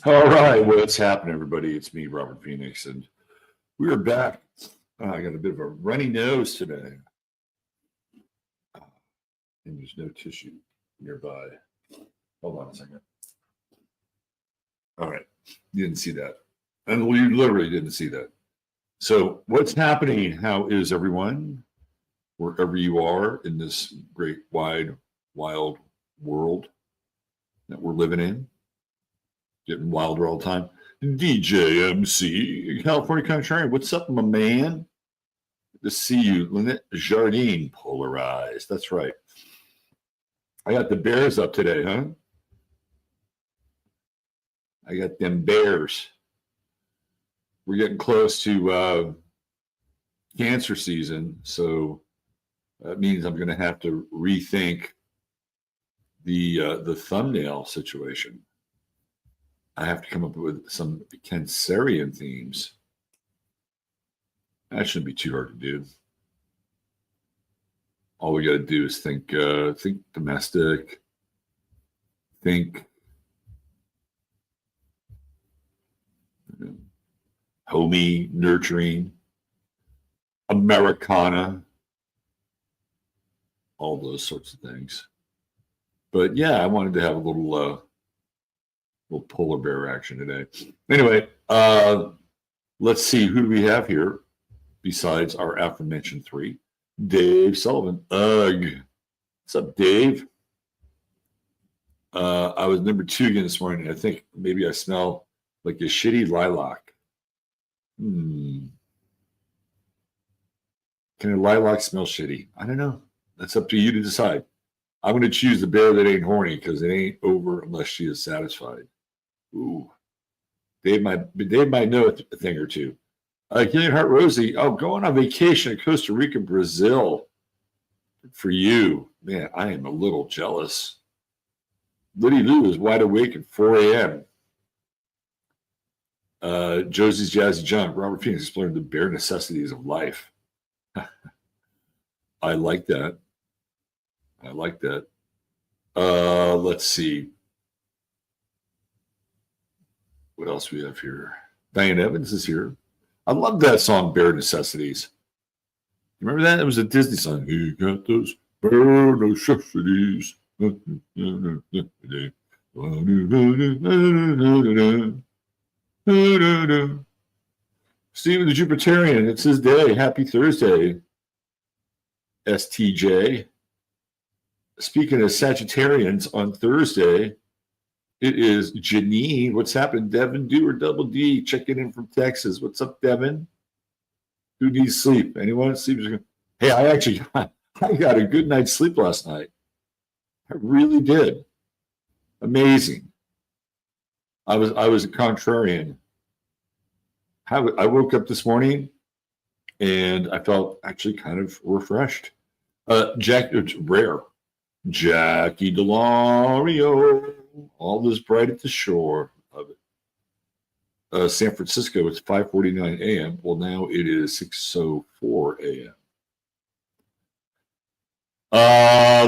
All right, what's happening, everybody? It's me, Robert Phoenix, and we are back. I got a bit of a runny nose today, and there's no tissue nearby. Hold on a second. All right, you didn't see that, and you literally didn't see that. So, what's happening? How is everyone, wherever you are in this great, wide, wild world that we're living in? Getting wilder all the time. DJ MC, California Contrarian. What's up, my man? Good to see you. Lynette Jardine, polarized. That's right. I got the Bears up today, huh? I got them Bears. We're getting close to cancer season, so that means I'm going to have to rethink the thumbnail situation. I have to come up with some Cancerian themes. That shouldn't be too hard to do. All we got to do is think domestic, think homey, nurturing, Americana, all those sorts of things. But yeah, I wanted to have a little polar bear action today. Anyway, let's see, who do we have here besides our aforementioned three? Dave Sullivan. Ugh. What's up, Dave? I was number 2 again this morning. I think maybe I smell like a shitty lilac. Can a lilac smell shitty? I don't know. That's up to you to decide. I'm going to choose the bear that ain't horny because it ain't over unless she is satisfied. Ooh. Dave might know a thing or two. Gillian Hart Rosie, going on vacation to Costa Rica, Brazil. For you. Man, I am a little jealous. Liddy Lou is wide awake at 4 a.m. Josie's Jazzy Junk, Robert Phoenix exploring the bare necessities of life. I like that. Let's see. What else we have here? Diane Evans is here. I love that song, Bare Necessities. Remember that? It was a Disney song. You got those bare necessities. Stephen the Jupiterian, it's his day. Happy Thursday, STJ. Speaking of Sagittarians, on Thursday, it is Janine. What's happening? Devin Dewar, Double D, checking in from Texas. What's up, Devin? Who needs sleep? Anyone? Sleep? Hey, I got a good night's sleep last night. I really did. Amazing. I was a contrarian. I woke up this morning and I felt actually kind of refreshed. It's rare. Jackie Delario, all this bright at the shore of it. San Francisco, it's 5:49 a.m. Well, now it is 6:04 a.m.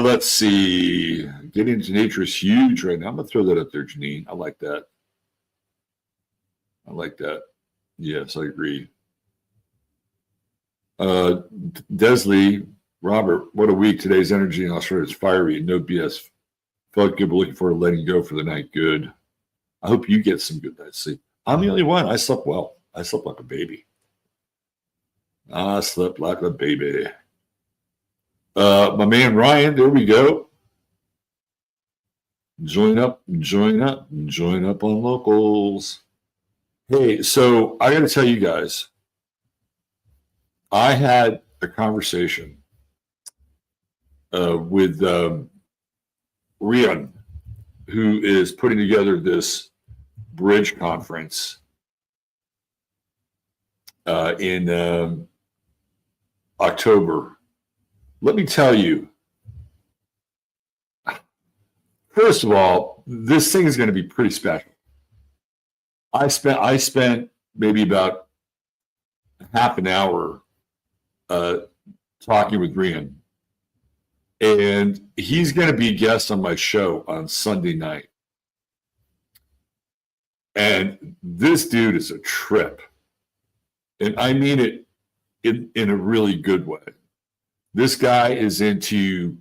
Let's see. Getting into nature is huge right now. I'm going to throw that up there, Janine. I like that. Yes, I agree. Desley, Robert, what a week. Today's energy in Australia is fiery and no BS. Felt good, but looking forward to letting go for the night. Good. I hope you get some good night's sleep. I'm the only one. I slept well. I slept like a baby. My man Ryan, there we go. Join up on locals. Hey, so I got to tell you guys, I had a conversation with Rian, who is putting together this bridge conference in October. Let me tell you, first of all, this thing is going to be pretty special. I spent maybe about half an hour talking with Rian, and he's going to be a guest on my show on Sunday night. And this dude is a trip. And I mean it in a really good way. This guy is into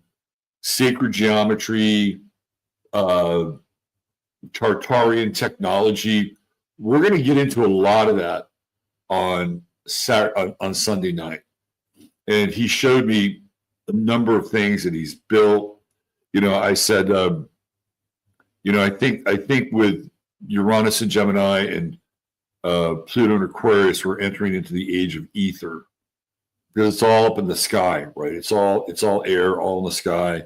sacred geometry, Tartarian technology. We're going to get into a lot of that on Sunday night. And he showed me a number of things that he's built. I said, I think with Uranus and Gemini and Pluto and Aquarius, we're entering into the age of ether, because it's all up in the sky, right? It's all air, all in the sky.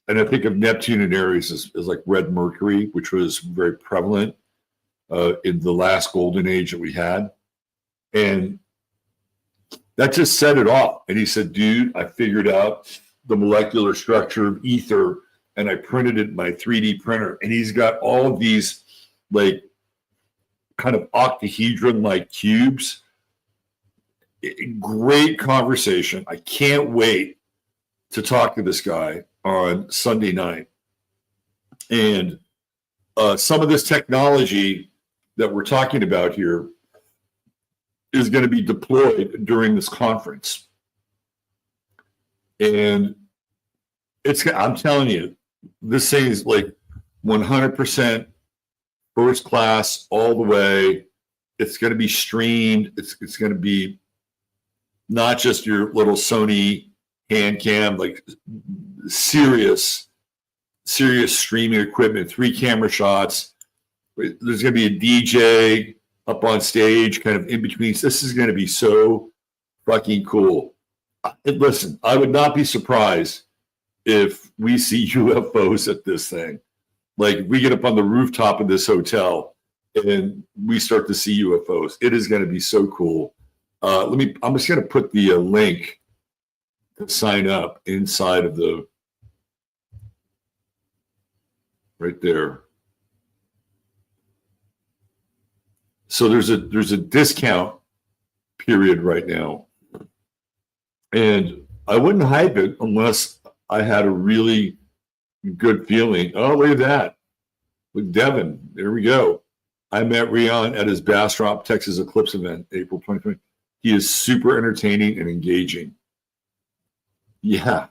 And I think of Neptune and Aries as like red Mercury, which was very prevalent in the last golden age that we had. And that just set it off. And he said, dude, I figured out the molecular structure of ether, and I printed it in my 3D printer. And he's got all of these like kind of octahedron-like cubes. Great conversation. I can't wait to talk to this guy on Sunday night. And some of this technology that we're talking about here is going to be deployed during this conference. And I'm telling you, this thing is like 100% first class all the way. It's going to be streamed. It's going to be not just your little Sony hand cam, like serious streaming equipment, 3 camera shots. There's going to be a DJ up on stage, kind of in between. This is going to be so fucking cool. Listen, I would not be surprised if we see UFOs at this thing. Like, if we get up on the rooftop of this hotel and we start to see UFOs, it is going to be so cool. I'm just going to put the link to sign up inside of the, right there. So there's a discount period right now, and I wouldn't hype it unless I had a really good feeling. Oh, look at that. With Devin, there we go. I met Rion at his Bastrop, Texas Eclipse event, April 2020. He is super entertaining and engaging. Yeah,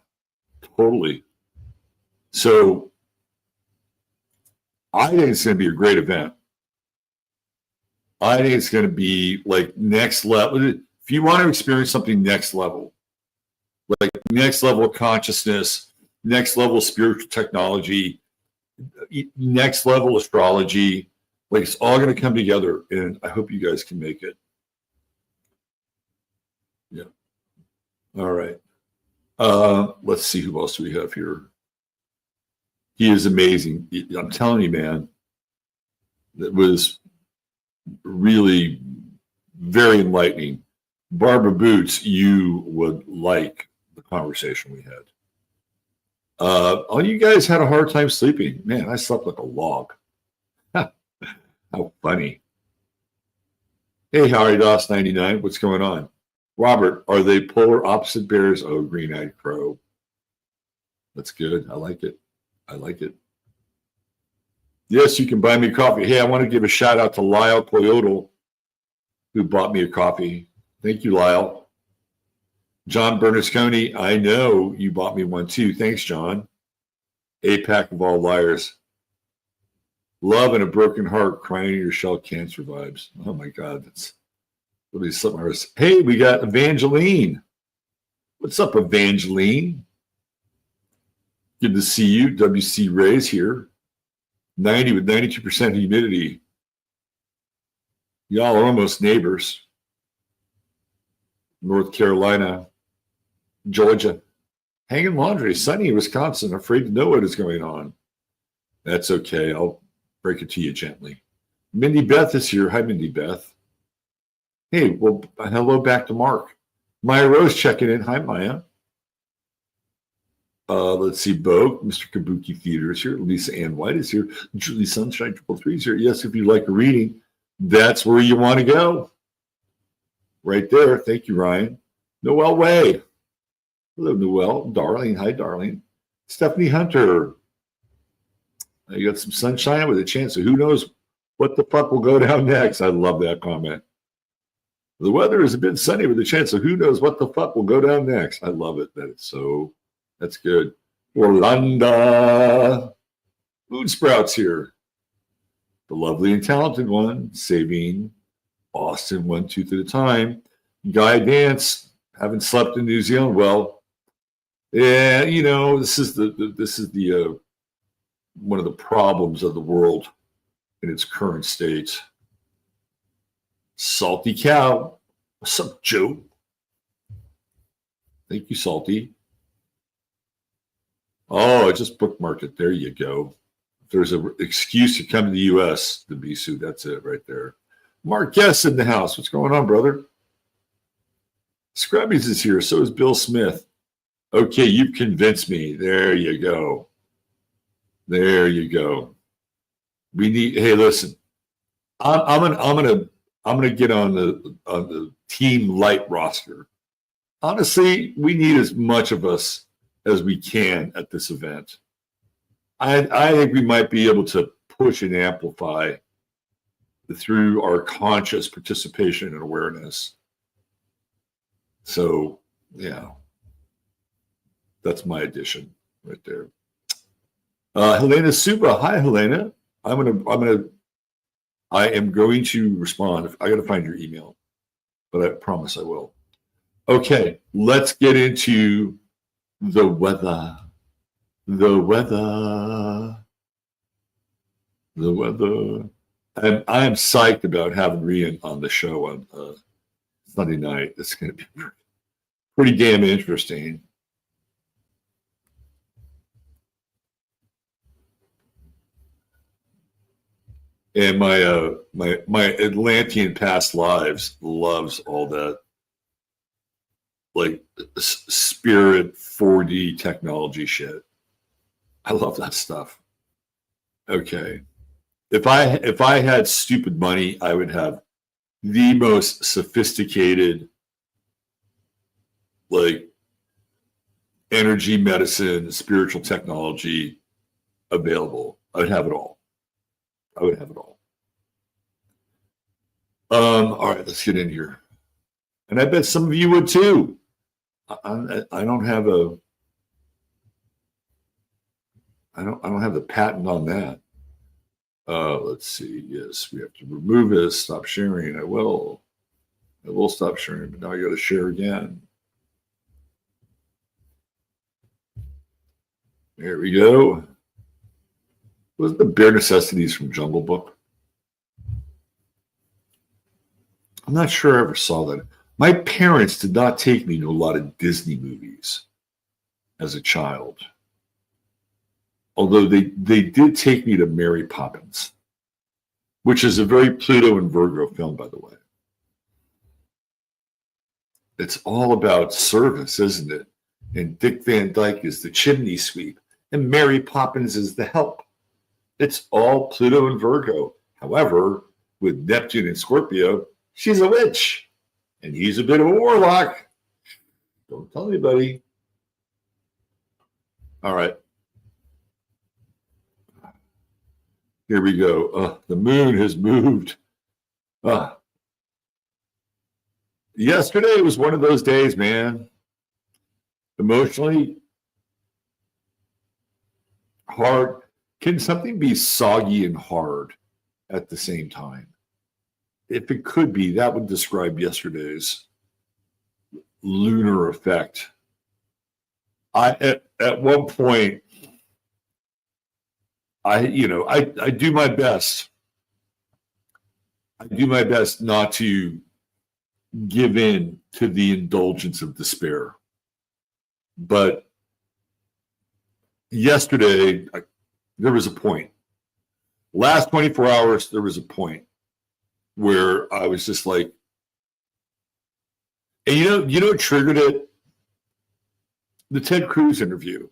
totally. So I think it's going to be a great event. I think it's going to be like next level. If you want to experience something next level, like next level of consciousness, next level spiritual technology, next level astrology, like it's all going to come together, and I hope you guys can make it. Yeah. All right. Let's see, who else do we have here? He is amazing. I'm telling you, man, that was really very enlightening. Barbara Boots, you would like the conversation we had. All you guys had a hard time sleeping. Man, I slept like a log. How funny. Hey, Harry Doss 99, what's going on? Robert, are they polar opposite bears? Oh, green-eyed crow. That's good. I like it. I like it. Yes, you can buy me coffee. Hey, I want to give a shout out to Lyle Coyote, who bought me a coffee. Thank you, Lyle. John Bernasconi, I know you bought me one too. Thanks, John. A pack of all liars. Love and a broken heart, crying in your shell, cancer vibes. Oh my God, that's really something. Hey, we got Evangeline. What's up, Evangeline? Good to see you. WC Ray's here. 90 with 92% humidity. Y'all are almost neighbors. North Carolina, Georgia. Hanging laundry. Sunny, Wisconsin. Afraid to know what is going on. That's okay. I'll break it to you gently. Mindy Beth is here. Hi, Mindy Beth. Hey, well, hello back to Mark. Maya Rose checking in. Hi, Maya. Let's see, Bo, Mr. Kabuki Theater is here. Lisa Ann White is here. Julie Sunshine 333 is here. Yes, if you'd like a reading, that's where you want to go. Right there. Thank you, Ryan. Noelle Way. Hello, Noelle. Darlene. Hi, Darlene. Stephanie Hunter. You got some sunshine with a chance of who knows What the fuck will go down next? I love that comment. The weather is a bit sunny with a chance of who knows what the fuck will go down next. I love it. That's good. Orlando. Moon Sprouts here. The lovely and talented one, saving Austin one tooth at a time. Guy Dance, haven't slept in New Zealand. Well, yeah, this is the one of the problems of the world in its current state. Salty Cow. What's up, Joe? Thank you, Salty. Oh, I just bookmarked it. There you go. If there's an excuse to come to the U.S., the Bisu, that's it right there. Mark Guest in the house. What's going on, brother? Scrubbies is here. So is Bill Smith. Okay, you've convinced me. There you go. There you go. Hey, listen. I'm gonna get on the team light roster. Honestly, we need as much of us as we can at this event. I think we might be able to push and amplify through our conscious participation and awareness. So, yeah, that's my addition right there. Helena Suba, hi Helena. I am going to respond. I got to find your email, but I promise I will. Okay, let's get into the weather. The weather. I am psyched about having Rian on the show on Sunday night. It's going to be pretty damn interesting. And my Atlantean past lives loves all that, like spirit 4D technology shit. I love that stuff. Okay. If I had stupid money, I would have the most sophisticated, like, energy medicine, spiritual technology available. I would have it all. All right, let's get in here. And I bet some of you would too. I don't have the patent on that. Let's see. Yes, we have to remove this. Stop sharing. I will stop sharing, but now I got to share again. There we go. Was the Bare Necessities from Jungle Book? I'm not sure I ever saw that. My parents did not take me to a lot of Disney movies as a child. Although they did take me to Mary Poppins, which is a very Pluto and Virgo film, by the way. It's all about service, isn't it? And Dick Van Dyke is the chimney sweep, and Mary Poppins is the help. It's all Pluto and Virgo. However, with Neptune and Scorpio, she's a witch, and he's a bit of a warlock. Don't tell anybody. All right. Here we go. The moon has moved. Yesterday was one of those days, man. Emotionally hard. Can something be soggy and hard at the same time? If it could be, that would describe yesterday's lunar effect. At one point, I do my best. I do my best not to give in to the indulgence of despair. But yesterday, there was a point. Last 24 hours, there was a point where I was just like, and you know what triggered it? The Ted Cruz interview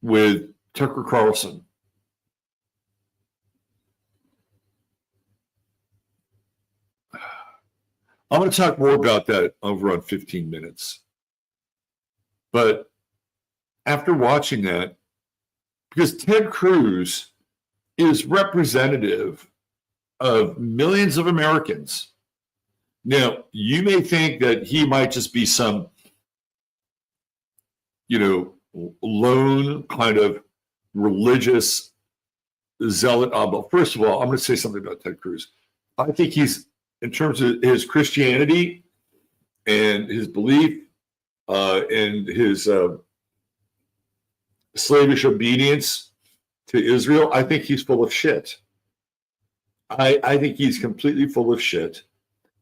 with Tucker Carlson. I'm going to talk more about that over on 15 minutes. But after watching that, because Ted Cruz is representative of millions of Americans. Now, you may think that he might just be some, lone kind of religious zealot. But first of all, I'm going to say something about Ted Cruz. I think he's, in terms of his Christianity and his belief and his slavish obedience to Israel, I think he's full of shit. I think he's completely full of shit.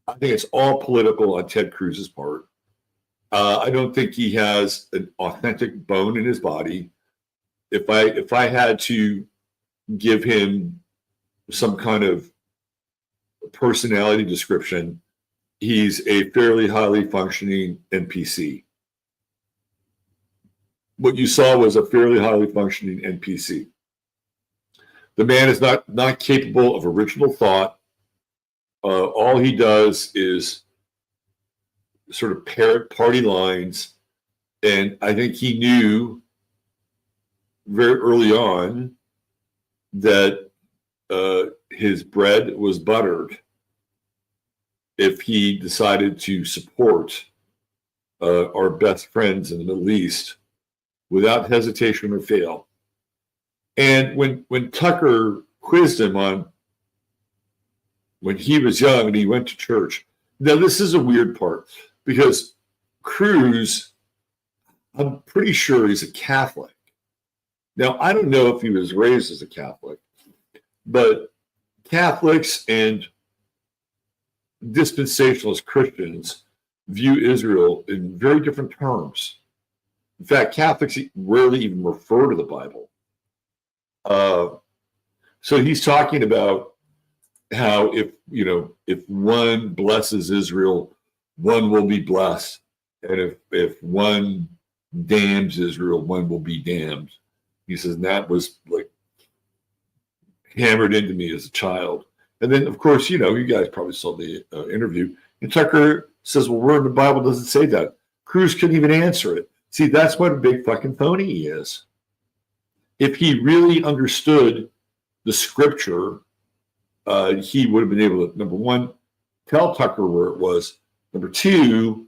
I think it's all political on Ted Cruz's part. I don't think he has an authentic bone in his body. If I had to give him some kind of personality description, he's a fairly highly functioning NPC. What you saw was a fairly highly functioning NPC. The man is not capable of original thought. All he does is sort of parrot party lines. And I think he knew very early on that his bread was buttered if he decided to support our best friends in the Middle East without hesitation or fail. And when Tucker quizzed him on when he was young and he went to church. Now, this is a weird part because Cruz, I'm pretty sure he's a Catholic. Now, I don't know if he was raised as a Catholic, but Catholics and dispensationalist Christians view Israel in very different terms. In fact, Catholics rarely even refer to the Bible. So he's talking about how if one blesses Israel, one will be blessed, and if one damns Israel, one will be damned. He says, and that was like hammered into me as a child. And then, of course, you guys probably saw the interview. And Tucker says, well, where in the Bible does it say that? Cruz couldn't even answer it. See, that's what a big fucking phony he is. If he really understood the scripture, he would have been able to, number one, tell Tucker where it was. Number two,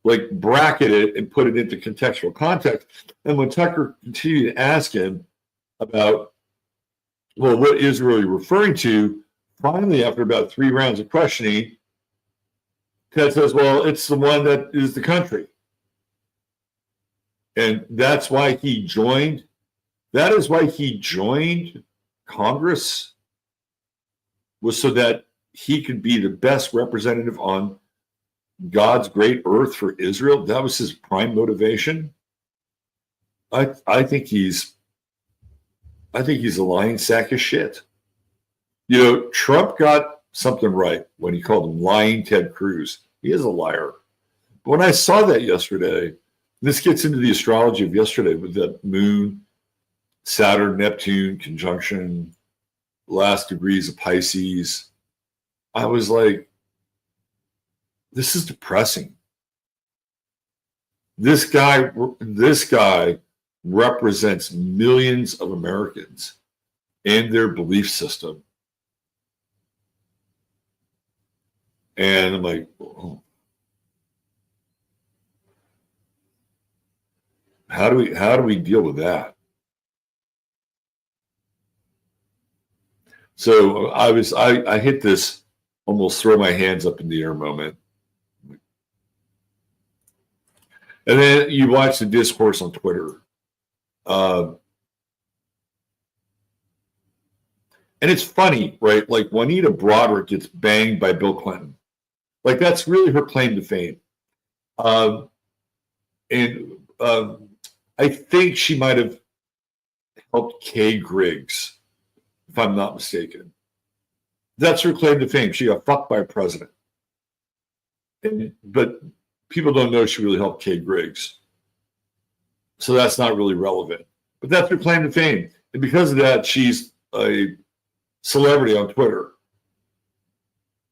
like bracket it and put it into contextual context. And when Tucker continued to ask him about, well, what Israel are you referring to? Finally, after about 3 rounds of questioning, Ted says, well, it's the one that is the country. And that's why he joined. That is why he joined Congress, was so that he could be the best representative on God's great earth for Israel. That was his prime motivation. I think he's a lying sack of shit. Trump got something right when he called him lying Ted Cruz. He is a liar. But when I saw that yesterday, this gets into the astrology of yesterday with the moon, Saturn, Neptune conjunction, last degrees of Pisces. I was like, this is depressing. This guy represents millions of Americans and their belief system. And I'm like, oh. How do we deal with that? So I hit this almost throw my hands up in the air moment. And then you watch the discourse on Twitter. And it's funny, right? Like Juanita Broderick gets banged by Bill Clinton. Like that's really her claim to fame. I think she might have helped Kay Griggs, if I'm not mistaken. That's her claim to fame. She got fucked by a president. But people don't know she really helped Kay Griggs. So that's not really relevant. But that's her claim to fame. And because of that, she's a celebrity on Twitter.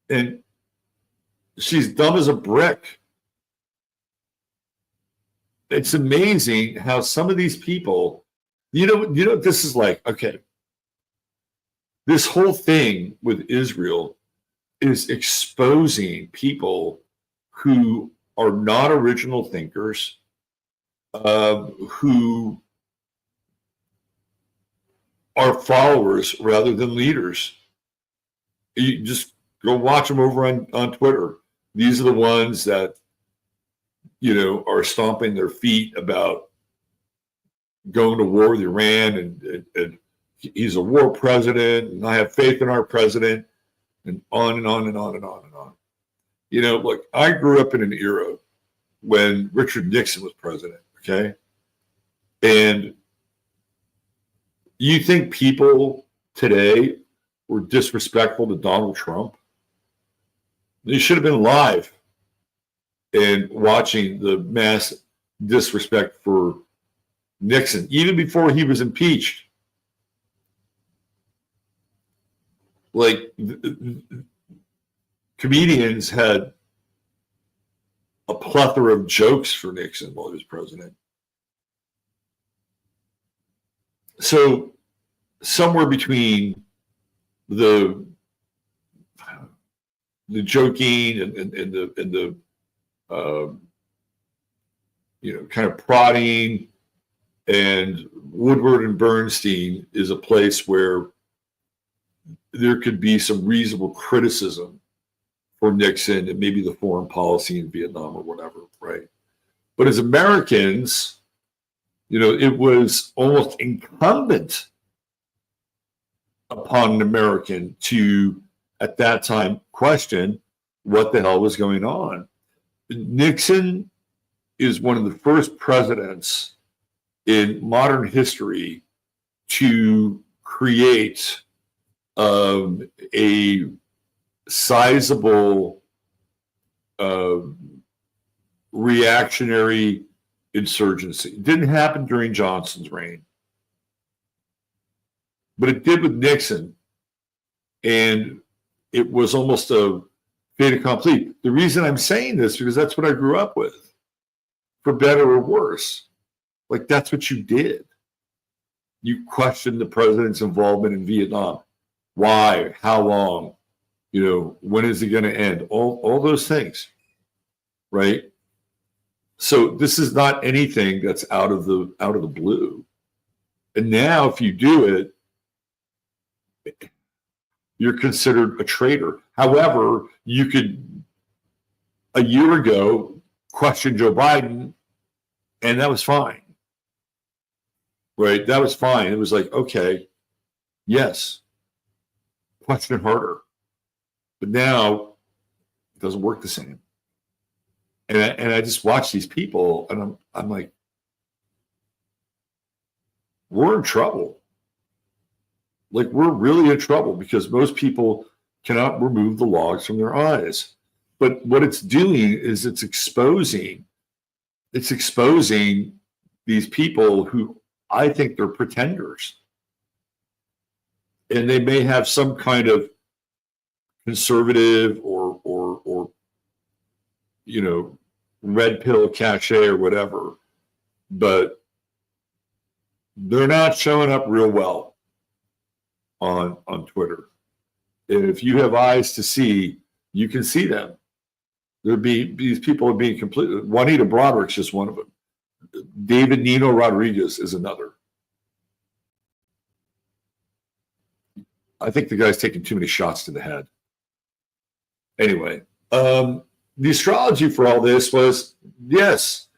And she's dumb as a brick. It's amazing how some of these people, you know what this is like? Okay. this whole thing with Israel is exposing people who are not original thinkers, who are followers rather than leaders. You just go watch them over on Twitter. These are the ones that, are stomping their feet about going to war with Iran, and he's a war president, and I have faith in our president, and on and on and on and on and on. Look, I grew up in an era when Richard Nixon was president, okay? And you think people today were disrespectful to Donald Trump? They should have been live and watching the mass disrespect for Nixon, even before he was impeached. Like, comedians had a plethora of jokes for Nixon while he was president. So somewhere between the joking and the kind of prodding, and Woodward and Bernstein is a place where there could be some reasonable criticism for Nixon and maybe the foreign policy in Vietnam or whatever, right? But as Americans, it was almost incumbent upon an American to, at that time, question what the hell was going on. Nixon is one of the first presidents in modern history to create a sizable reactionary insurgency. It didn't happen during Johnson's reign, but it did with Nixon, and it was almost a fait accompli. The reason I'm saying this because that's what I grew up with, for better or worse. Like, that's what you did. You questioned the president's involvement in Vietnam. Why? How long? When is it going to end? All those things, right? So this is not anything that's out of the blue. And now, if you do it, you're considered a traitor. However, you could, a year ago, question Joe Biden, and that was fine. Right? That was fine. It was like, okay, yes, question it harder. But now it doesn't work the same. And I just watch these people, and I'm like, we're in trouble. Like, we're really in trouble because most people cannot remove the logs from their eyes. But what it's doing is it's exposing these people who I think they're pretenders. And they may have some kind of conservative or red pill cachet or whatever, but they're not showing up real well on Twitter. And if you have eyes to see, you can see them. These people are being completely. Juanita Broderick's just one of them. David Nino Rodriguez is another. I think the guy's taking too many shots to the head. Anyway, the astrology for all this was, yes,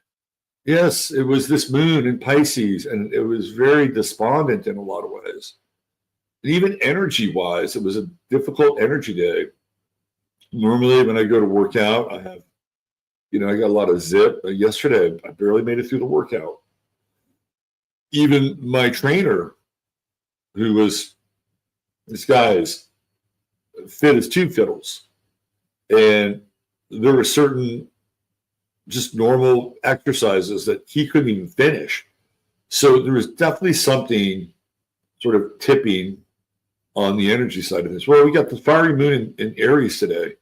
it was this moon in Pisces, and it was very despondent in a lot of ways. And even energy-wise, it was a difficult energy day. Normally, when I go to work out, I have, I got a lot of zip. Yesterday, I barely made it through the workout. Even my trainer, who was, this guy is fit as two fiddles. And there were certain just normal exercises that he couldn't even finish. So there was definitely something sort of tipping on the energy side of this. Well, we got the fiery moon in Aries today.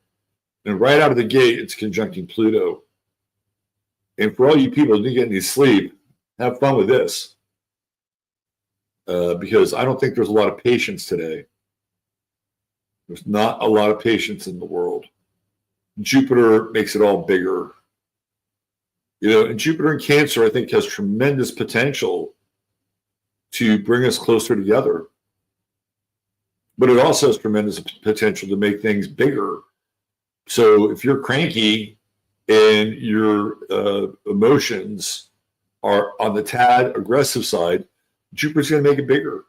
And right out of the gate, it's conjuncting Pluto. And for all you people who didn't get any sleep, have fun with this. Because I don't think there's a lot of patience today There's not a lot of patience in the world. Jupiter makes it all bigger. And Jupiter in Cancer, I think, has tremendous potential to bring us closer together. But it also has tremendous potential to make things bigger. So if you're cranky and your emotions are on the tad aggressive side, Jupiter's going to make it bigger.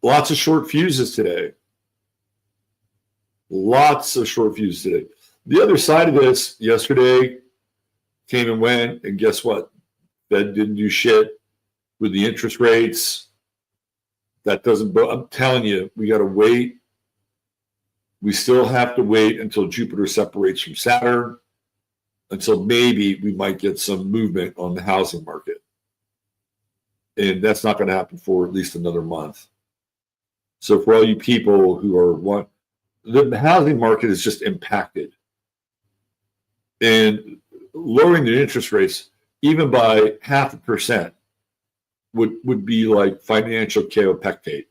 Lots of short fuses today. Lots of short fuses today. The other side of this, yesterday came and went, and guess what? Fed didn't do shit with the interest rates. That doesn't, I'm telling you, we got to wait. We still have to wait until Jupiter separates from Saturn, until maybe we might get some movement on the housing market. And that's not going to happen for at least another month. So for all you people who are the housing market is just impacted. And lowering the interest rates, even by 0.5%, would be like financial chiropectate.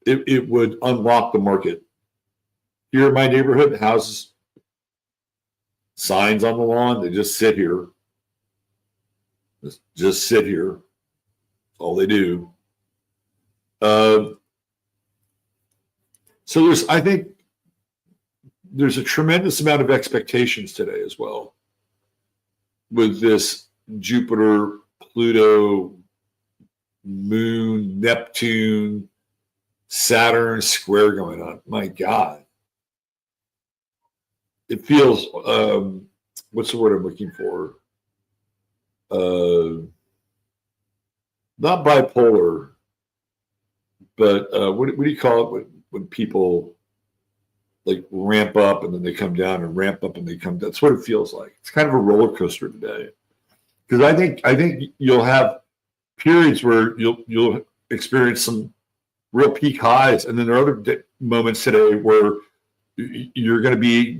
It would unlock the market. Here in my neighborhood, houses, signs on the lawn, they just sit here. Just sit here. That's all they do. So I think there's a tremendous amount of expectations today as well with this Jupiter, Pluto, Moon, Neptune, Saturn square going on. My God. It feels, what's the word I'm looking for? Not bipolar, but what do you call it when people like ramp up and then they come down and ramp up and they come down? That's what it feels like. It's kind of a roller coaster today. Because I think you'll have periods where you'll experience some real peak highs, and then there are other moments today where you're going to be,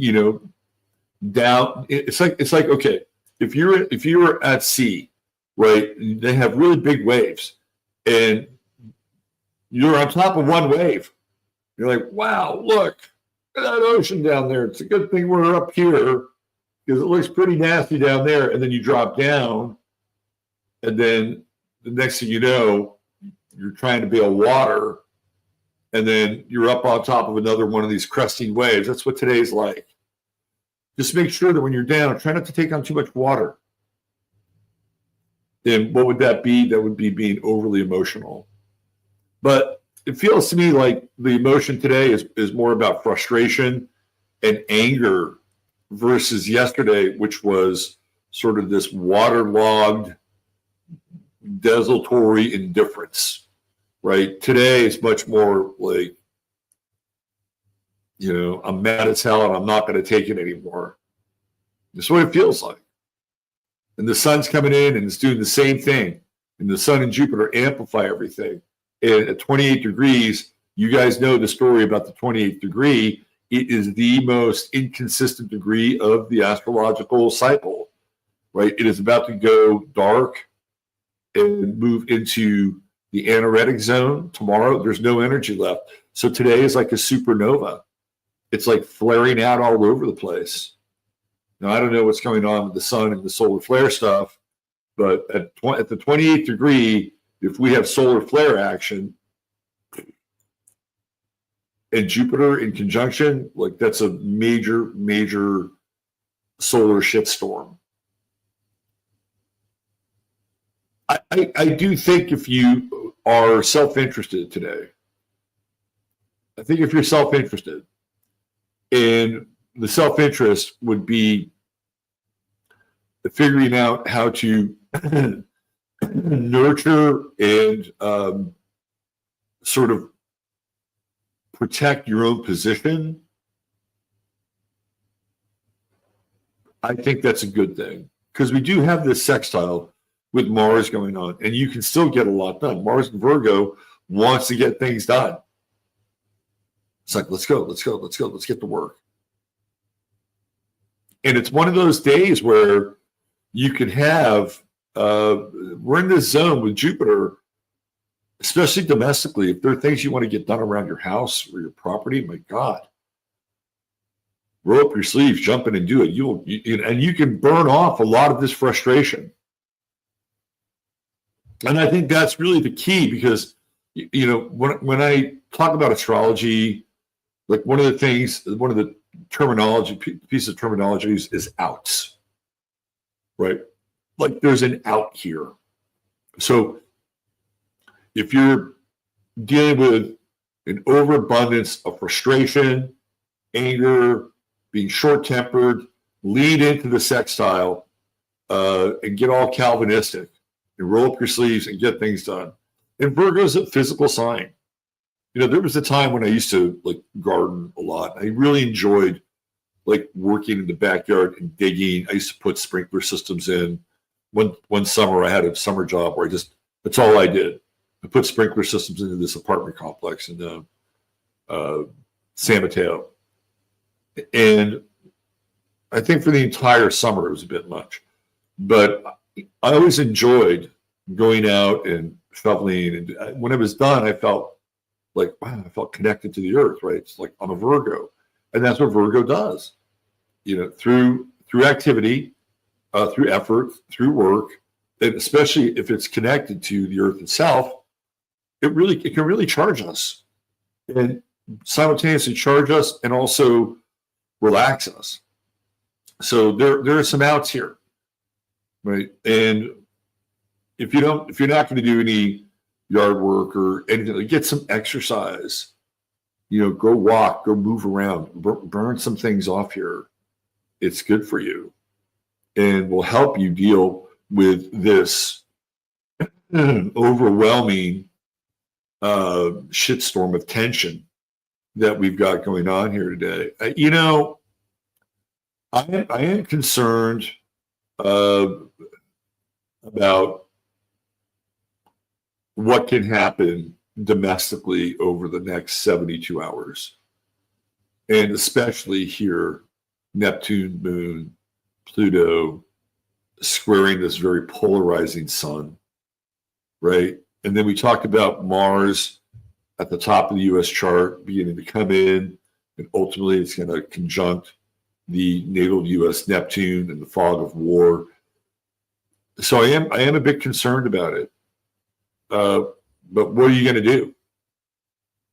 down. It's like okay, if you were at sea, right? They have really big waves, and you're on top of one wave. You're like, wow, look at that ocean down there. It's a good thing we're up here, because it looks pretty nasty down there. And then you drop down, and then the next thing you know, you're trying to bail water, and then you're up on top of another one of these cresting waves. That's what today's like. Just make sure that when you're down, try not to take on too much water. And what would that be? That would be being overly emotional. But it feels to me like the emotion today is more about frustration and anger versus yesterday, which was sort of this waterlogged, desultory indifference, right? Today it's much more like, I'm mad as hell and I'm not going to take it anymore. That's what it feels like. And the sun's coming in and it's doing the same thing. And the sun and Jupiter amplify everything. And at 28 degrees, you guys know the story about the 28th degree. It is the most inconsistent degree of the astrological cycle, right? It is about to go dark and move into the anaretic zone. Tomorrow, there's no energy left. So today is like a supernova. It's like flaring out all over the place. Now, I don't know what's going on with the sun and the solar flare stuff, but at the 28th degree, if we have solar flare action and Jupiter in conjunction, like that's a major, major solar shitstorm. I do think if you are self-interested today, I think if you're self-interested, and the self-interest would be figuring out how to nurture and sort of protect your own position, I think that's a good thing, because we do have this sextile with Mars going on, and you can still get a lot done. Mars in Virgo wants to get things done. It's like, let's go, let's get to work. And it's one of those days where you could have, we're in this zone with Jupiter especially domestically. If there are things you want to get done around your house or your property, my God, roll up your sleeves, jump in and do it. And you can burn off a lot of this frustration. And I think that's really the key, because, when I talk about astrology, like one of the piece of terminology is outs, right? Like there's an out here. So if you're dealing with an overabundance of frustration, anger, being short-tempered, lean into the sextile and get all Calvinistic and roll up your sleeves and get things done. And Virgo's a physical sign. There was a time when I used to like garden a lot. I really enjoyed like working in the backyard and digging. I used to put sprinkler systems in. One summer I had a summer job where that's all I did. I put sprinkler systems into this apartment complex in San Mateo. And I think for the entire summer it was a bit much. But I always enjoyed going out and shoveling. And when it was done, I felt like, wow, I felt connected to the earth, right? It's like I'm a Virgo. And that's what Virgo does, through activity, through effort, through work, and especially if it's connected to the earth itself, it can really charge us and simultaneously charge us and also relax us. So there are some outs here, right? And if you're not going to do any yard work or anything, get some exercise, go walk, go move around, burn some things off here. It's good for you and will help you deal with this overwhelming shitstorm of tension that we've got going on here today. I am concerned about what can happen domestically over the next 72 hours. And especially here, Neptune, Moon, Pluto, squaring this very polarizing sun, right? And then we talked about Mars at the top of the U.S. chart beginning to come in, and ultimately it's going to conjunct the natal U.S. Neptune and the fog of war. So I am a bit concerned about it. But what are you going to do?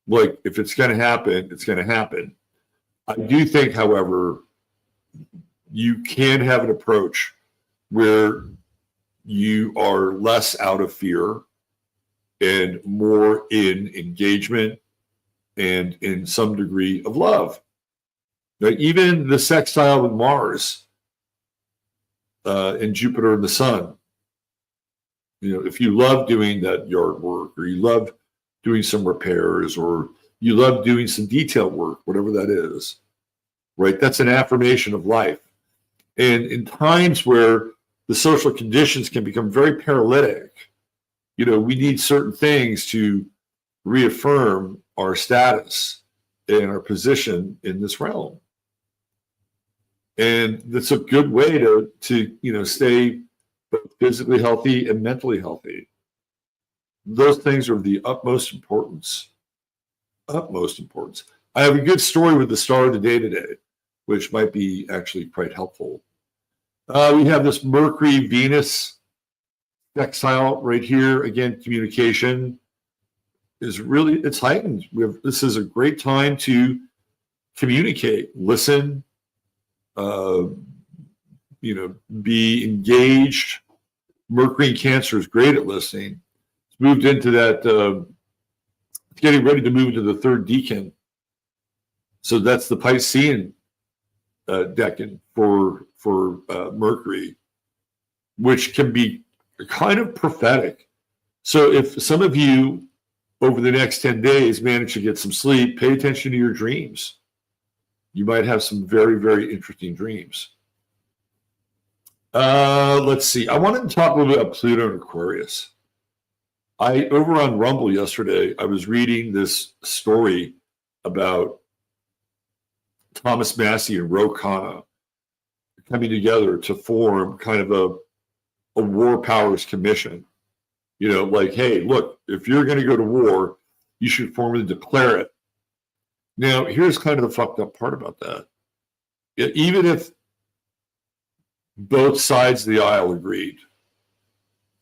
Like, if it's going to happen, it's going to happen. I do think, however, you can have an approach where you are less out of fear and more in engagement and in some degree of love. Now, even the sextile with Mars and Jupiter and the Sun, if you love doing that yard work, or you love doing some repairs, or you love doing some detail work, whatever that is, right? That's an affirmation of life. And in times where the social conditions can become very paralytic, we need certain things to reaffirm our status and our position in this realm. And that's a good way to stay physically healthy and mentally healthy. Those things are of the utmost importance. Utmost importance. I have a good story with the star of the day today, which might be actually quite helpful. We have this Mercury-Venus sextile right here. Again, communication it's heightened. This is a great time to communicate, listen, be engaged. Mercury in Cancer is great at listening. It's moved into that, it's getting ready to move into the third decan. So that's the Piscean decan for Mercury, which can be kind of prophetic. So if some of you over the next 10 days manage to get some sleep, pay attention to your dreams. You might have some very, very interesting dreams. Let's see. I wanted to talk a little bit about Pluto and Aquarius. Over on Rumble yesterday, I was reading this story about Thomas Massey and Ro Khanna coming together to form kind of a war powers commission. Like, hey, look, if you're going to go to war, you should formally declare it. Now, here's kind of the fucked up part about that. Even if both sides of the aisle agreed,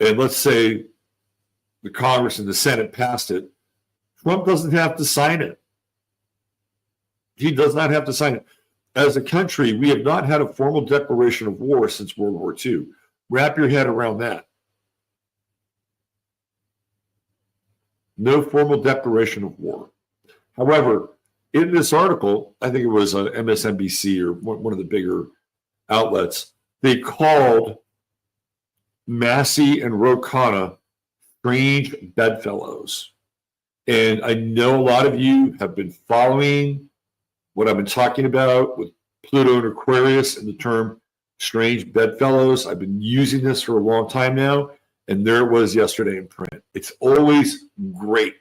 and let's say the Congress and the Senate passed it, Trump doesn't have to sign it. He does not have to sign it. As a country, we have not had a formal declaration of war since World War II. Wrap your head around that. No formal declaration of war. However, in this article, I think it was MSNBC or one of the bigger outlets, they called Massey and Ro Khanna strange bedfellows. And I know a lot of you have been following what I've been talking about with Pluto and Aquarius and the term strange bedfellows. I've been using this for a long time now, and there it was yesterday in print. It's always great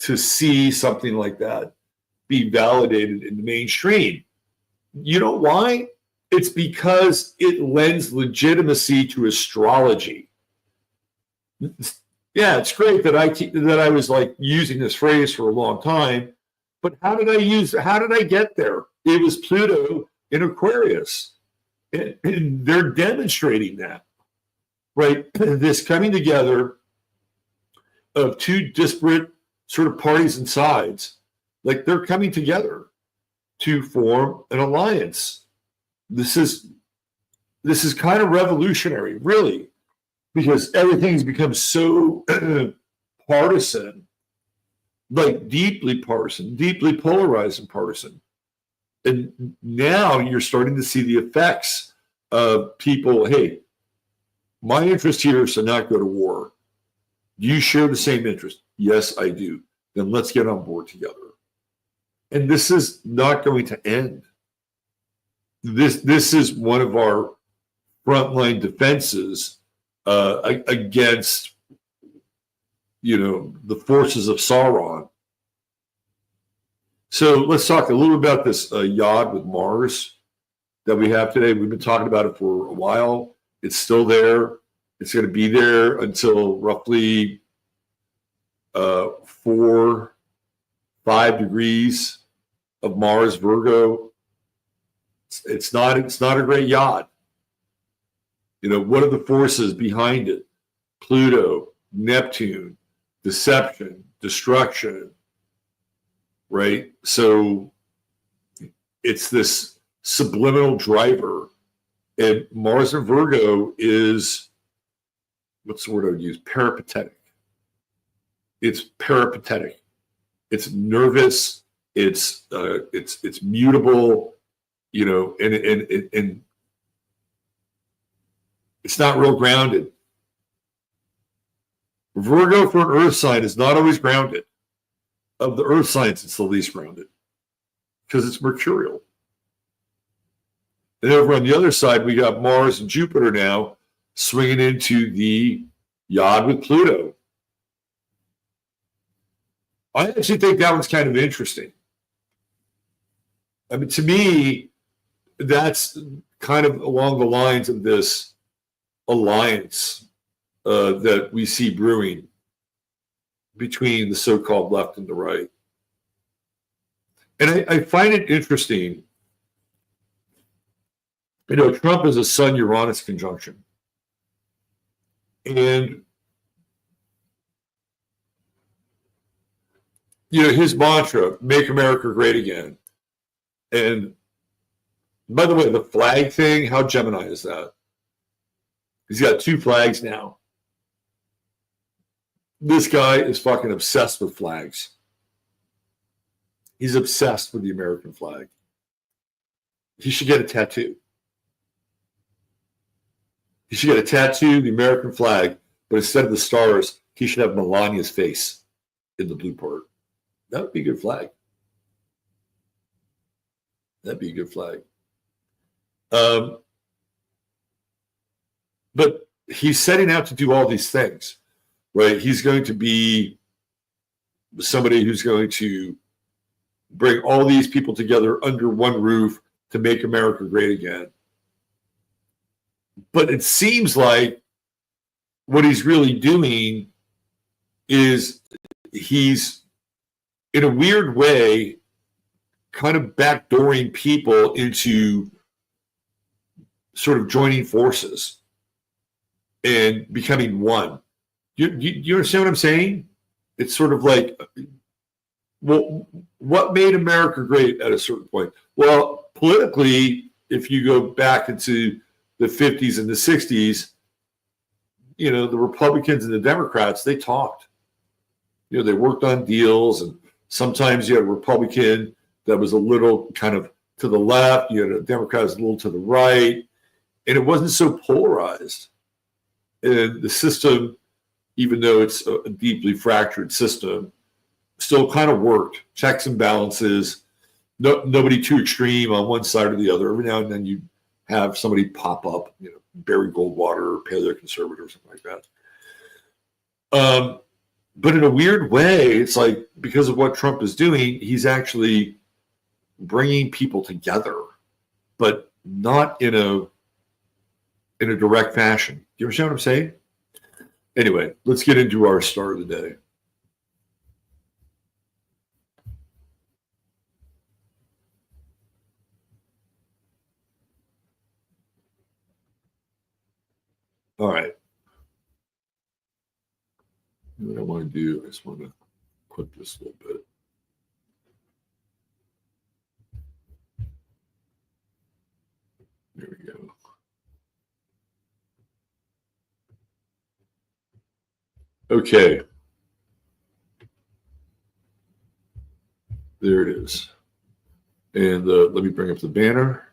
to see something like that be validated in the mainstream. You know why? It's because it lends legitimacy to astrology. Yeah, it's great that I was like using this phrase for a long time, but how did I get there? It was Pluto in Aquarius. And they're demonstrating that, right? This coming together of two disparate sort of parties and sides, like they're coming together to form an alliance. This is kind of revolutionary, really, because everything's become so partisan, like deeply partisan, deeply polarized and partisan. And now you're starting to see the effects of people, hey, my interest here is to not go to war. Do you share the same interest? Yes, I do. Then let's get on board together. And this is not going to end. This is one of our frontline defenses against, the forces of Sauron. So let's talk a little about this yod with Mars that we have today. We've been talking about it for a while. It's still there. It's going to be there until roughly 4-5 degrees of Mars Virgo. It's not a great yod. What are the forces behind it? Pluto, Neptune, deception, destruction. Right? So it's this subliminal driver. And Mars in Virgo is, what's the word I would use? Peripatetic. It's peripatetic. It's nervous. It's mutable, and it's not real grounded. Virgo for an earth sign is not always grounded. Of the earth signs, it's the least grounded because it's mercurial. And over on the other side, we got Mars and Jupiter now swinging into the yod with Pluto. I actually think that one's kind of interesting. I mean, to me, that's kind of along the lines of this alliance that we see brewing between the so-called left and the right. And I find it interesting. Trump is a Sun-Uranus conjunction. And, his mantra, make America great again. And by the way, the flag thing, how Gemini is that? He's got 2 flags now. This guy is fucking obsessed with flags. He's obsessed with the American flag. He should get a tattoo. He should get a tattoo, the American flag, but instead of the stars, he should have Melania's face in the blue part. That would be a good flag. That'd be a good flag. But he's setting out to do all these things. Right, he's going to be somebody who's going to bring all these people together under one roof to make America great again. But it seems like what he's really doing is he's, in a weird way, kind of backdooring people into sort of joining forces and becoming one. You understand what I'm saying? It's sort of like, well, what made America great at a certain point? Well, politically, if you go back into the 50s and the 60s, you know, the Republicans and the Democrats, they talked. You know, they worked on deals, and sometimes you had a Republican that was a little kind of to the left, you had a Democrat that was a little to the right, and it wasn't so polarized. And the system, even though it's a deeply fractured system, still kind of worked. Checks and balances, nobody too extreme on one side or the other. Every now and then you have somebody pop up, you know, Barry Goldwater or paleoconservative or something like that. But in a weird way, it's like, because of what Trump is doing, he's actually bringing people together, but not in a direct fashion. Do you understand what I'm saying? Anyway, let's get into our star of the day. All right. What I want to do, I just want to clip this a little bit. There we go. Okay. There it is. And let me bring up the banner.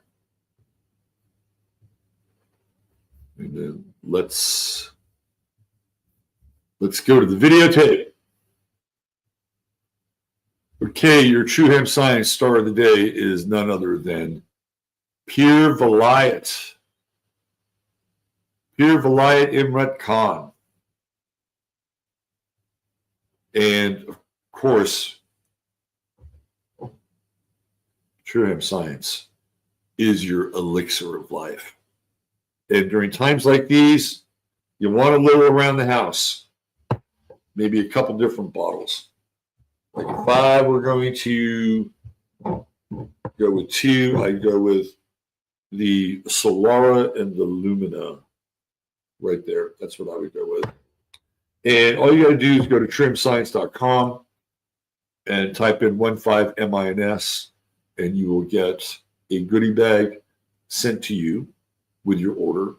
And then let's go to the videotape. Okay, your True Hemp Science star of the day is none other than Pure Vilayat. Pure Vilayat Imrat Khan. And of course, True Hemp Science is your elixir of life. And during times like these, you want to live around the house. Maybe a couple different bottles. Like if I were going to go with two, I'd go with the Solara and the Lumina right there. That's what I would go with. And all you got to do is go to truehempscience.com and type in 15MINS, and you will get a goodie bag sent to you with your order.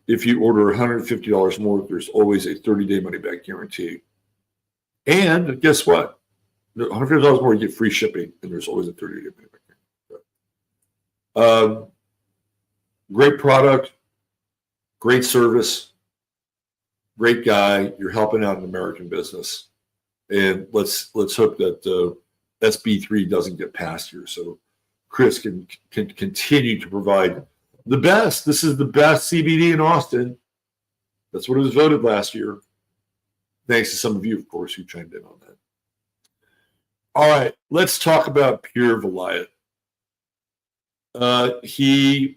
If you order $150 more, there's always a 30-day money-back guarantee. And guess what? $150 more, you get free shipping, and there's always a 30-day money-back guarantee. Great product, great service, great guy. You're helping out an American business, and let's hope that SB3 doesn't get passed here, so Chris can continue to provide the best. This is the best CBD in Austin. That's what it was voted last year. Thanks to some of you, of course, who chimed in on that. All right, let's talk about Pure Vilayat. He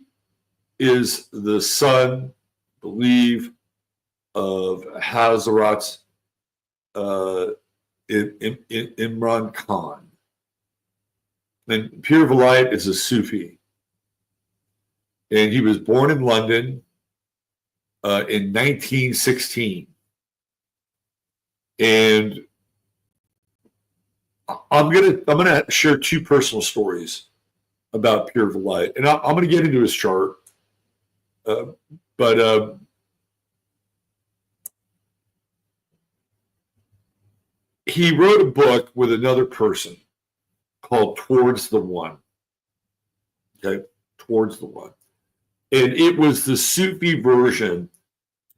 is the son, I believe, of Hazrat Imran Khan. And Pure Vilayat is a Sufi. And he was born in London in 1916. And I'm gonna share two personal stories about Pure Vilayat, and I'm gonna get into his chart, but he wrote a book with another person called Towards the One. Okay, Towards the One. And it was the Sufi version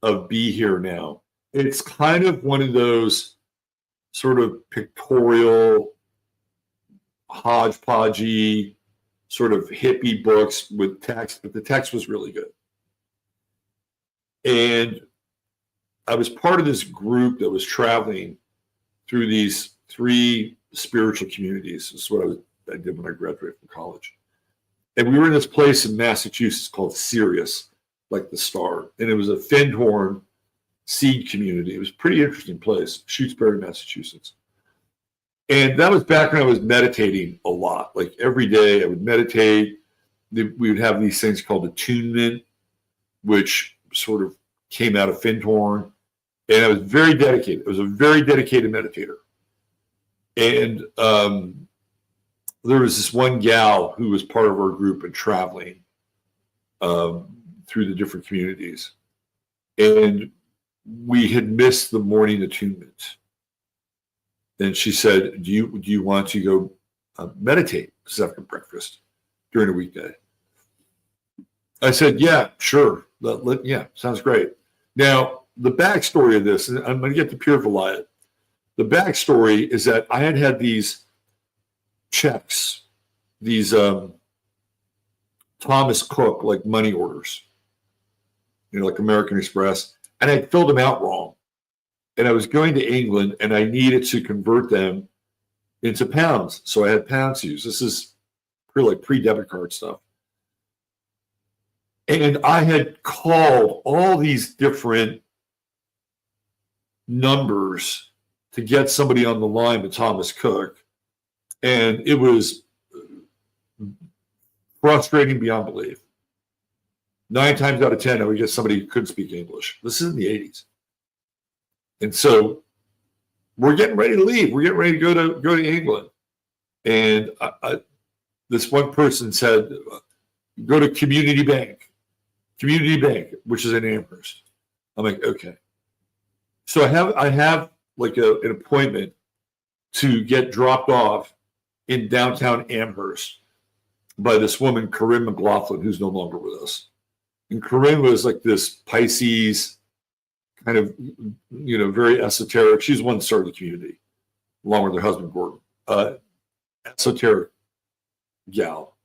of Be Here Now. It's kind of one of those sort of pictorial, hodgepodgey, sort of hippie books with text, but the text was really good. And I was part of this group that was traveling through these 3 spiritual communities. This is what I did when I graduated from college. And we were in this place in Massachusetts called Sirius, like the star. And it was a Findhorn seed community. It was a pretty interesting place, Shutesbury, Massachusetts. And that was back when I was meditating a lot. Like every day I would meditate. We would have these things called attunement, which sort of came out of Findhorn. And I was very dedicated. I was a very dedicated meditator. And there was this one gal who was part of our group and traveling through the different communities. And we had missed the morning attunement. And she said, do you want to go meditate after breakfast during a weekday? I said, yeah, sure. Yeah, sounds great. Now, the backstory of this, and I'm going to get to pure Vilayat. The backstory is that I had these checks, these Thomas Cook, like money orders, like American Express, and I filled them out wrong. And I was going to England, and I needed to convert them into pounds. So I had pounds to use. This is like pre-debit card stuff. And I had called all these different numbers to get somebody on the line with Thomas Cook. And it was frustrating beyond belief. 9 times out of 10, I would get somebody who couldn't speak English. This is in the 80s. And so we're getting ready to leave. We're getting ready to go to England. And this one person said, go to Community Bank, which is in Amherst. I'm like, okay. So I have like an appointment to get dropped off in downtown Amherst by this woman, Corinne McLaughlin, who's no longer with us. And Corinne was like this Pisces, kind of, very esoteric. She's the one that started the community, along with her husband, Gordon. Esoteric gal.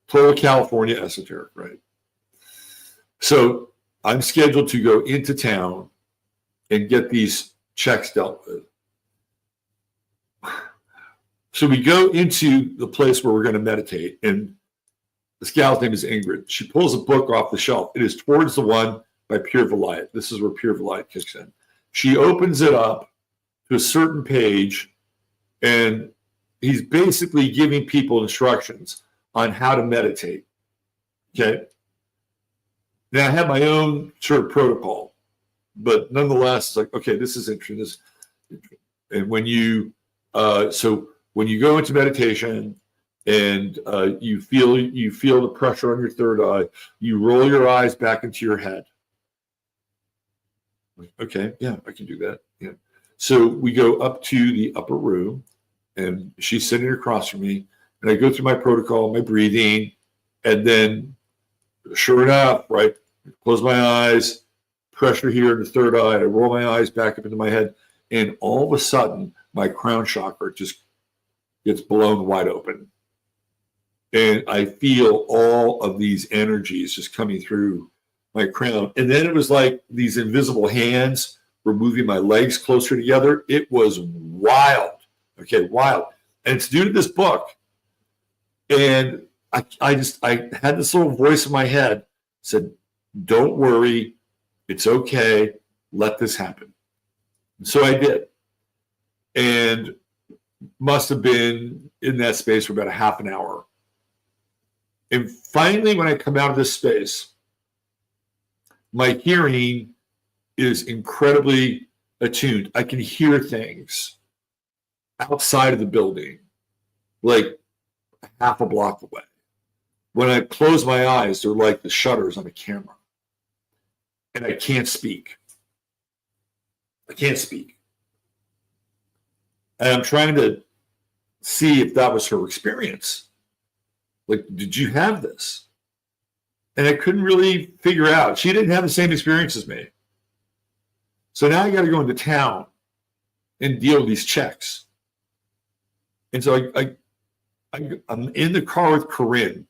Total California esoteric, right? So I'm scheduled to go into town and get these checks dealt with. So we go into the place where we're going to meditate, and this gal's name is Ingrid. She pulls a book off the shelf. It is Towards the One by Pure Vilayat. This is where Pure Vilayat kicks in. She opens it up to a certain page, and he's basically giving people instructions on how to meditate. Okay. Now I have my own sort of protocol, but nonetheless, it's like, okay, this is interesting. And when you go into meditation and you feel the pressure on your third eye, you roll your eyes back into your head. Okay, yeah, I can do that. Yeah. So we go up to the upper room, and she's sitting across from me, and I go through my protocol, my breathing, and then, sure enough, right, close my eyes, pressure here in the third eye, I roll my eyes back up into my head, and all of a sudden, my crown chakra just gets blown wide open. And I feel all of these energies just coming through my crown. And then it was like these invisible hands were moving my legs closer together. It was wild. Okay, wild. And it's due to this book. And I had this little voice in my head said, don't worry, it's okay, let this happen. And so I did. And must have been in that space for about a half an hour. And finally, when I come out of this space, my hearing is incredibly attuned. I can hear things outside of the building, like half a block away. When I close my eyes, they're like the shutters on a camera. And I can't speak. I can't speak. And I'm trying to see if that was her experience. Like, did you have this? And I couldn't really figure out. She didn't have the same experience as me. So now I got to go into town and deal with these checks. And so I'm in the car with Corinne.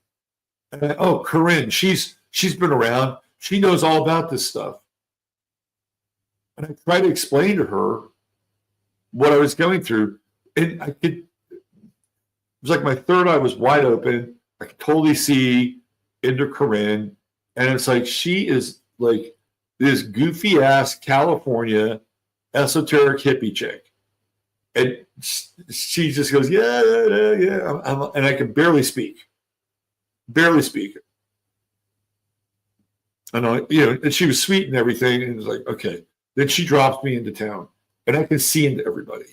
And Corinne, she's been around. She knows all about this stuff. And I tried to explain to her what I was going through. And it was like my third eye was wide open. I could totally see into Corinne. And it's like, she is like this goofy ass California esoteric hippie chick. And she just goes, yeah, yeah, yeah. And I can barely speak. Barely speak. And and she was sweet and everything. And it was like, okay. Then she drops me into town. And I can see into everybody.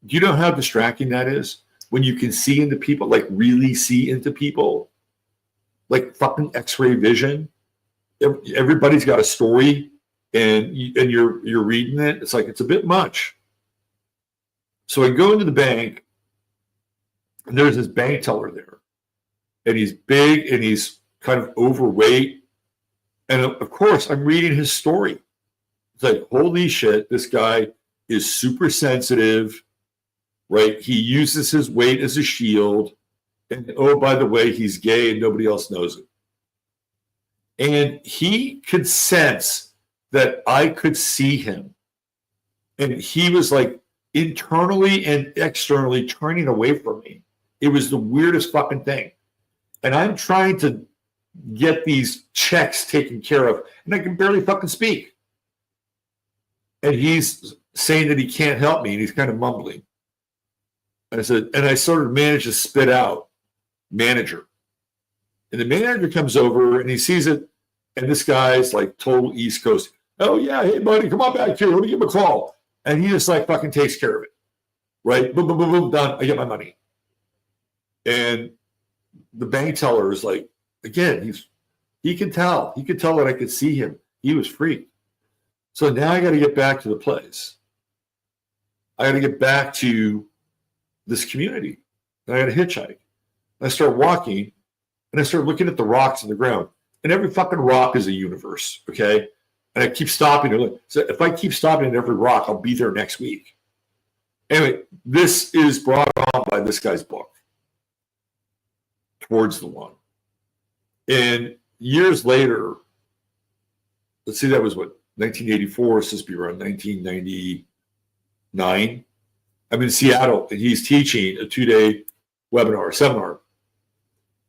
Do you know how distracting that is? When you can see into people, like really see into people, like fucking X-ray vision. Everybody's got a story, and you're reading it. It's like it's a bit much. So I go into the bank, and there's this bank teller there, and he's big and he's kind of overweight, and of course I'm reading his story. It's like, holy shit, this guy is super sensitive. Right? He uses his weight as a shield. And oh, by the way, he's gay and nobody else knows it. And he could sense that I could see him. And he was like internally and externally turning away from me. It was the weirdest fucking thing. And I'm trying to get these checks taken care of, and I can barely fucking speak. And he's saying that he can't help me, and he's kind of mumbling. I said, and I sort of managed to spit out manager. And the manager comes over and he sees it. And this guy's like total East Coast. Oh, yeah. Hey, buddy, come on back here. Let me give him a call. And he just like fucking takes care of it. Right? Boom, boom, boom, boom, done. I get my money. And the bank teller is like, again, he can tell. He could tell that I could see him. He was freaked. So now I got to get back to the place. I got to get back to this community. And I got to hitchhike. And I start walking, and I start looking at the rocks in the ground. And every fucking rock is a universe, okay? And I keep stopping. So if I keep stopping at every rock, I'll be there next week. Anyway, this is brought on by this guy's book, Towards the One. And years later, let's see, that was what, 1984, supposed to be around 1999. I'm in Seattle, and he's teaching a 2-day seminar.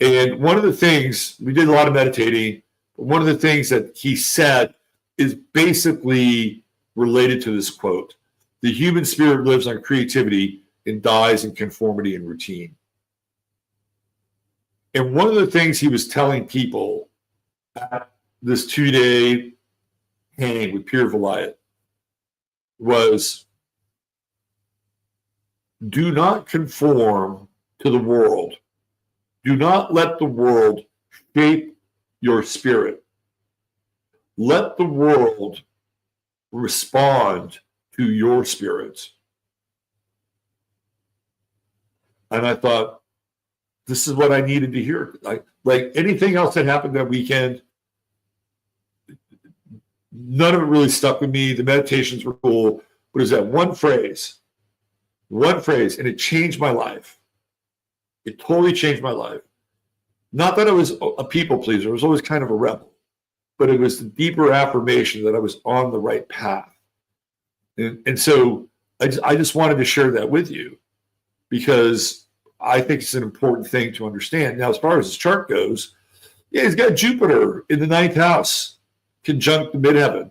And one of the things, we did a lot of meditating, but one of the things that he said is basically related to this quote. The human spirit lives on creativity and dies in conformity and routine. And one of the things he was telling people at this 2-day hang with Pir Vilayat was, do not conform to the world. Do not let the world shape your spirit. Let the world respond to your spirit. And I thought, this is what I needed to hear. Like anything else that happened that weekend, none of it really stuck with me. The meditations were cool, but it was that one phrase, and it changed my life. It totally changed my life. Not that I was a people pleaser. I was always kind of a rebel, but it was the deeper affirmation that I was on the right path. And so I just wanted to share that with you because I think it's an important thing to understand. Now, as far as his chart goes, yeah, he's got Jupiter in the 9th house, conjunct the midheaven.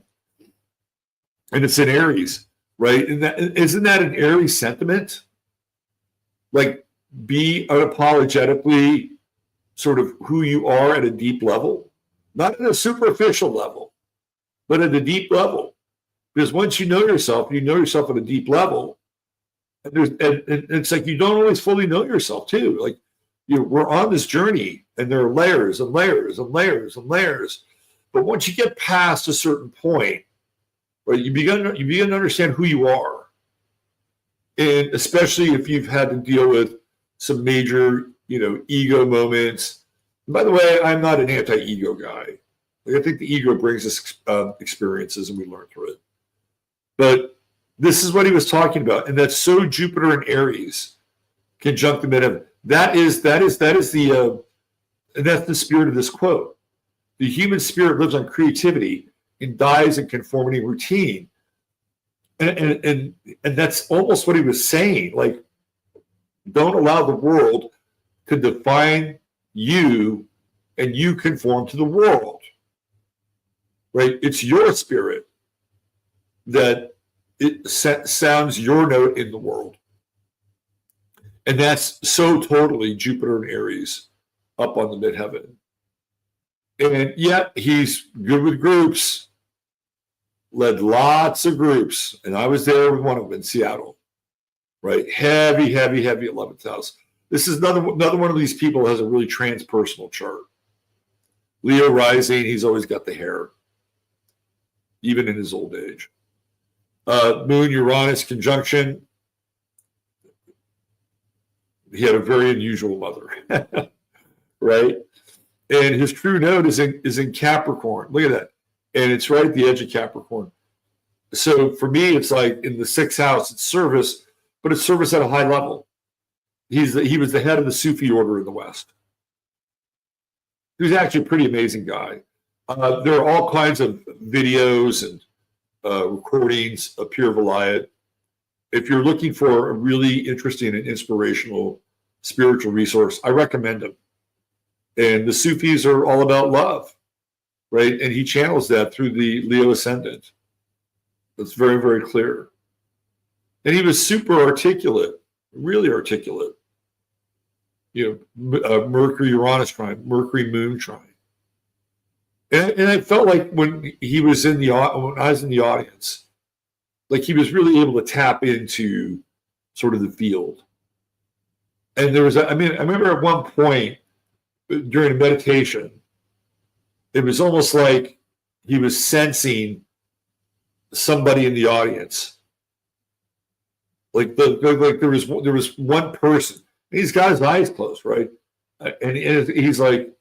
And it's in Aries. Right? And isn't that an Aries sentiment? Like, be unapologetically sort of who you are at a deep level, not at a superficial level, but at a deep level. Because once you know yourself at a deep level, and it's like you don't always fully know yourself too. Like we're on this journey, and there are layers and layers and layers and layers. But once you get past a certain point, right, you begin to understand who you are. And especially if you've had to deal with some major, ego moments. And by the way, I'm not an anti-ego guy. I think the ego brings us experiences, and we learn through it. But this is what he was talking about, and that's so Jupiter and Aries conjunct the midheaven. That's the spirit of this quote. The human spirit lives on creativity and dies in conformity and routine. And that's almost what he was saying. Like, don't allow the world to define you, and you conform to the world. right? It's your spirit that it sounds your note in the world. And that's so totally Jupiter and Aries up on the midheaven. And yet he's good with groups, led lots of groups. And I was there with one of them in Seattle, right? Heavy 11th house. This is another one of these people who has a really transpersonal chart. Leo rising, he's always got the hair, even in his old age. Moon Uranus conjunction. He had a very unusual mother, right? And his true node is in Capricorn. Look at that. And it's right at the edge of Capricorn. So for me, it's like in the 6th house, it's service, but it's service at a high level. He was the head of the Sufi order in the West. He was actually a pretty amazing guy. There are all kinds of videos and recordings of Pir Vilayat. If you're looking for a really interesting and inspirational spiritual resource, I recommend him. And the Sufis are all about love, right? And he channels that through the Leo ascendant. That's very, very clear. And he was super articulate, really articulate. You know, Mercury Uranus trine, Mercury Moon trine. And I felt like when I was in the audience, like he was really able to tap into sort of the field. And there was, I remember at one point during a meditation, it was almost like he was sensing somebody in the audience. Like there was one person. He's got his eyes closed, right? And he's like,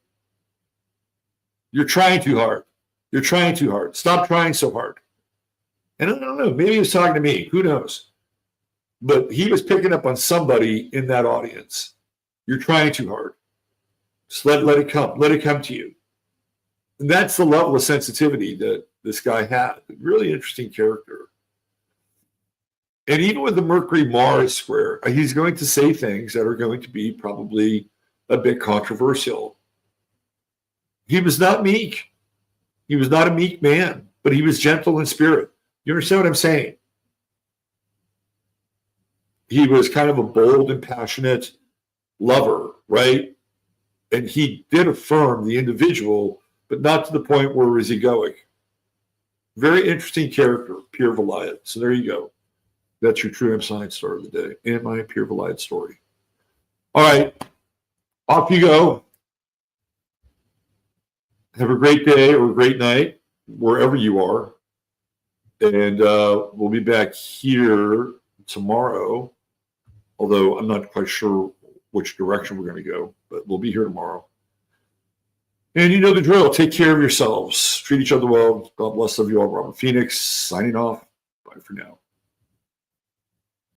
"You're trying too hard. You're trying too hard. Stop trying so hard." And I don't know, maybe he was talking to me. Who knows? But he was picking up on somebody in that audience. You're trying too hard. Just let it come. Let it come to you. And that's the level of sensitivity that this guy had. Really interesting character. And even with the Mercury-Mars square, he's going to say things that are going to be probably a bit controversial. He was not meek. He was not a meek man, but he was gentle in spirit. You understand what I'm saying? He was kind of a bold and passionate lover, right? And he did affirm the individual, but not to the point where he was egoic. Very interesting character, Pir Vilayat. So there you go. That's your True Hemp Science story of the day, and my Pir Vilayat story. All right, off you go. Have a great day or a great night, wherever you are. And we'll be back here tomorrow, although I'm not quite sure which direction we're going to go, but we'll be here tomorrow. And you know the drill. Take care of yourselves. Treat each other well. God bless. Love you all. Robert Phoenix signing off. Bye for now.